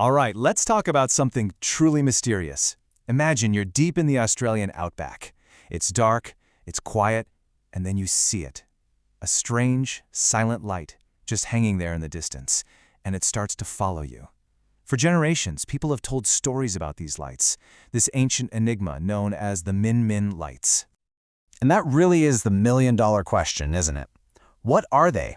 All right, let's talk about something truly mysterious. Imagine you're deep in the Australian outback. It's dark, it's quiet, and then you see it. A strange, silent light just hanging there in the distance, and it starts to follow you. For generations, people have told stories about these lights, this ancient enigma known as the Min Min lights. And that really is the million-dollar question, isn't it? What are they?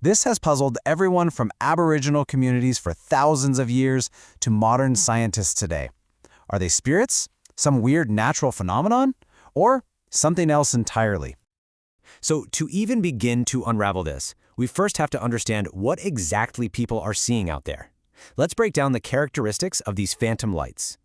This has puzzled everyone from Aboriginal communities for thousands of years to modern scientists today. Are they spirits? Some weird natural phenomenon? Or something else entirely? So to even begin to unravel this, we first have to understand what exactly people are seeing out there. Let's break down the characteristics of these phantom lights.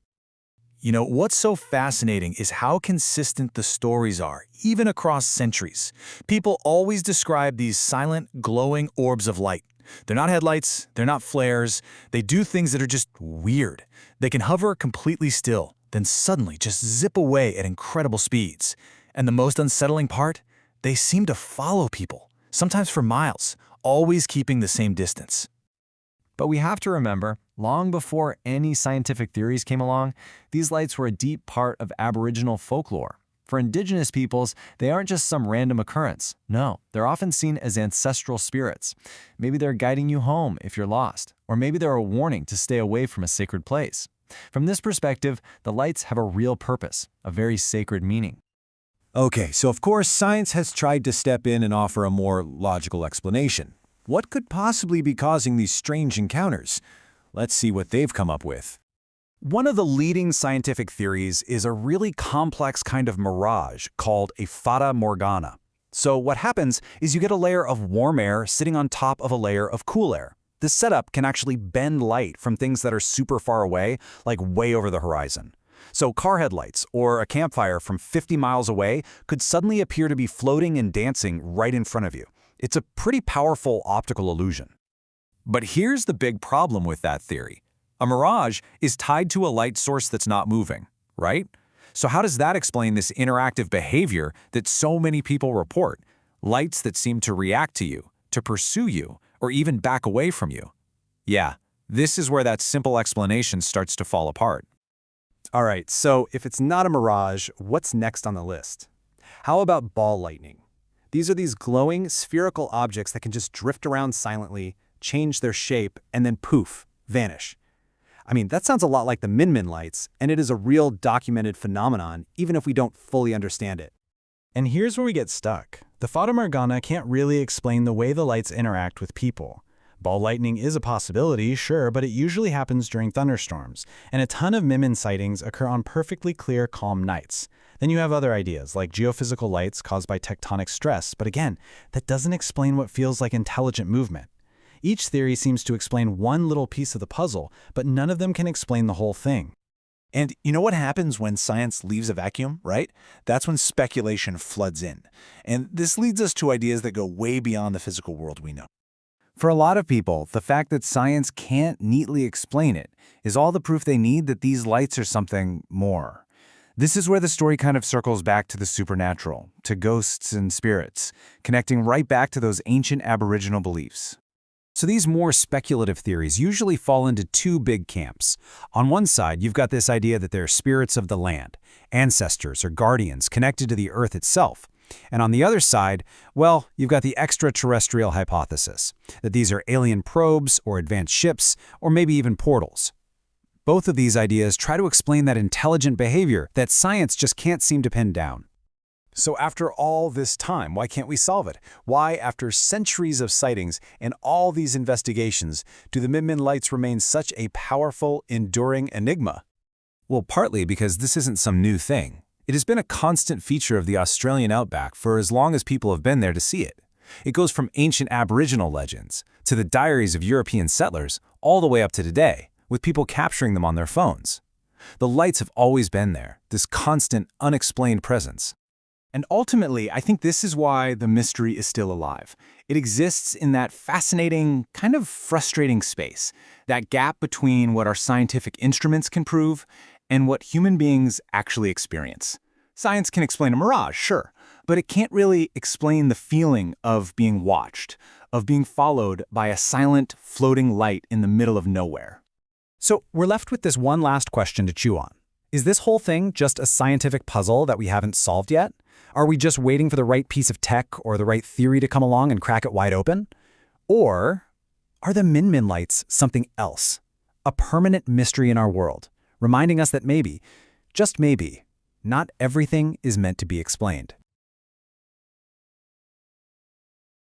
You know, what's so fascinating is how consistent the stories are, even across centuries. People always describe these silent, glowing orbs of light. They're not headlights, they're not flares, they do things that are just weird. They can hover completely still, then suddenly just zip away at incredible speeds. And the most unsettling part? They seem to follow people, sometimes for miles, always keeping the same distance. But we have to remember, long before any scientific theories came along, these lights were a deep part of Aboriginal folklore. For Indigenous peoples, they aren't just some random occurrence. No, they're often seen as ancestral spirits. Maybe they're guiding you home if you're lost, or maybe they're a warning to stay away from a sacred place. From this perspective, the lights have a real purpose, a very sacred meaning. Okay, so of course science has tried to step in and offer a more logical explanation. What could possibly be causing these strange encounters? Let's see what they've come up with. One of the leading scientific theories is a really complex kind of mirage called a fata morgana. So what happens is you get a layer of warm air sitting on top of a layer of cool air. This setup can actually bend light from things that are super far away, like way over the horizon. So car headlights or a campfire from 50 miles away could suddenly appear to be floating and dancing right in front of you. It's a pretty powerful optical illusion. But here's the big problem with that theory. A mirage is tied to a light source that's not moving, right? So how does that explain this interactive behavior that so many people report? Lights that seem to react to you, to pursue you, or even back away from you. Yeah, this is where that simple explanation starts to fall apart. All right, so if it's not a mirage, what's next on the list? How about ball lightning? These are these glowing, spherical objects that can just drift around silently, change their shape, and then poof, vanish. I mean, that sounds a lot like the Min Min lights, and it is a real documented phenomenon, even if we don't fully understand it. And here's where we get stuck. The Fata Morgana can't really explain the way the lights interact with people. Ball lightning is a possibility, sure, but it usually happens during thunderstorms, and a ton of Min Min sightings occur on perfectly clear, calm nights. Then you have other ideas, like geophysical lights caused by tectonic stress, but again, that doesn't explain what feels like intelligent movement. Each theory seems to explain one little piece of the puzzle, but none of them can explain the whole thing. And you know what happens when science leaves a vacuum, right? That's when speculation floods in. And this leads us to ideas that go way beyond the physical world we know. For a lot of people, the fact that science can't neatly explain it is all the proof they need that these lights are something more. This is where the story kind of circles back to the supernatural, to ghosts and spirits, connecting right back to those ancient Aboriginal beliefs. So these more speculative theories usually fall into two big camps. On one side, you've got this idea that they're spirits of the land, ancestors or guardians connected to the earth itself. And on the other side, well, you've got the extraterrestrial hypothesis, that these are alien probes or advanced ships or maybe even portals. Both of these ideas try to explain that intelligent behavior that science just can't seem to pin down. So after all this time, why can't we solve it? Why, after centuries of sightings and all these investigations, do the Min Min lights remain such a powerful, enduring enigma? Well, partly because this isn't some new thing. It has been a constant feature of the Australian outback for as long as people have been there to see it. It goes from ancient Aboriginal legends to the diaries of European settlers all the way up to today, with people capturing them on their phones. The lights have always been there, this constant, unexplained presence. And ultimately, I think this is why the mystery is still alive. It exists in that fascinating, kind of frustrating space, that gap between what our scientific instruments can prove and what human beings actually experience. Science can explain a mirage, sure, but it can't really explain the feeling of being watched, of being followed by a silent, floating light in the middle of nowhere. So we're left with this one last question to chew on. Is this whole thing just a scientific puzzle that we haven't solved yet? Are we just waiting for the right piece of tech or the right theory to come along and crack it wide open? Or are the Min lights something else? A permanent mystery in our world, reminding us that maybe, just maybe, not everything is meant to be explained.